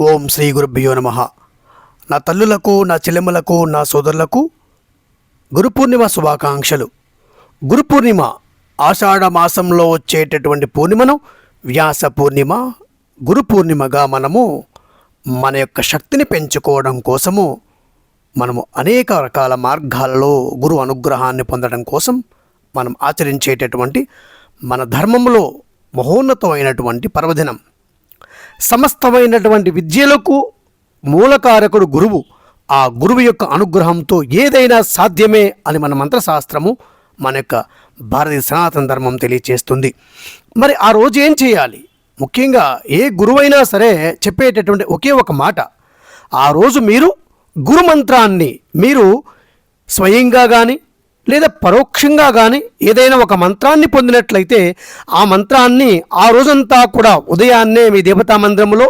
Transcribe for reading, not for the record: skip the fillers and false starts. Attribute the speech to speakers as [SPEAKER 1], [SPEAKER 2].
[SPEAKER 1] ఓం శ్రీ గురుభ్యో నమః. నా తల్లులకు, నా చెల్లెమ్మలకు, నా సోదరులకు గురు పూర్ణిమ శుభాకాంక్షలు. గురు పూర్ణిమ ఆషాఢ మాసంలో వచ్చేటటువంటి పూర్ణిమను వ్యాస పూర్ణిమ, గురు పూర్ణిమగా మనము మన యొక్క శక్తిని పెంచుకోవడం కోసము మనము అనేక రకాల మార్గాలలో గురు అనుగ్రహాన్ని పొందడం కోసం మనం ఆచరించేటటువంటి మన ధర్మంలో మహోన్నతమైనటువంటి పర్వదినం. సమస్తమైనటువంటి విద్యలకు మూలకారకుడు గురువు. ఆ గురువు యొక్క అనుగ్రహంతో ఏదైనా సాధ్యమే అని మన మంత్రశాస్త్రము, మన యొక్క భారతీయ సనాతన ధర్మం తెలియచేస్తుంది. మరి ఆ రోజు ఏం చేయాలి? ముఖ్యంగా ఏ గురువైనా సరే చెప్పేటటువంటి ఒకే ఒక మాట, ఆ రోజు మీరు గురు మంత్రాన్ని మీరు స్వయంగా కానీ లేదా పరోక్షంగా కానీ ఏదైనా ఒక మంత్రాన్ని పొందినట్లయితే ఆ మంత్రాన్ని ఆ రోజంతా కూడా ఉదయాన్నే మీ దేవతా మందిరములో